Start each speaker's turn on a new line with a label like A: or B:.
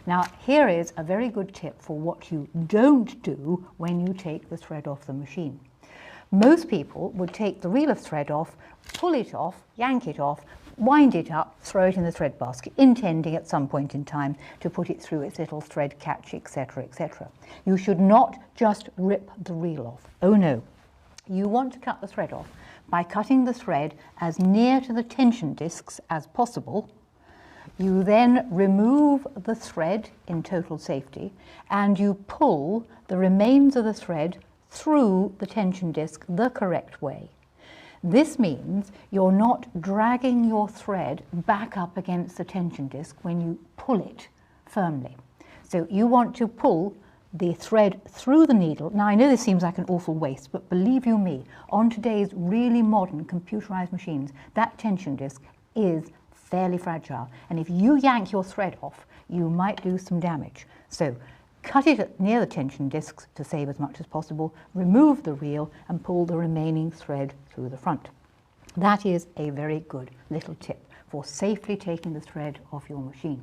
A: Now, here is a very good tip for what you don't do when you take the thread off the machine. Most people would take the reel of thread off, pull it off, yank it off, wind it up, throw it in the thread basket, intending at some point in time to put it through its little thread catch, etc., etc. You should not just rip the reel off. Oh no. You want to cut the thread off by cutting the thread as near to the tension discs as possible. You then remove the thread in total safety and you pull the remains of the thread through the tension disc the correct way. This means you're not dragging your thread back up against the tension disc when you pull it firmly. So you want to pull the thread through the needle. Now, I know this seems like an awful waste, but believe you me, on today's really modern computerized machines, that tension disc is fairly fragile. And if you yank your thread off, you might do some damage. So cut it near the tension discs to save as much as possible, remove the reel and pull the remaining thread through the front. That is a very good little tip for safely taking the thread off your machine.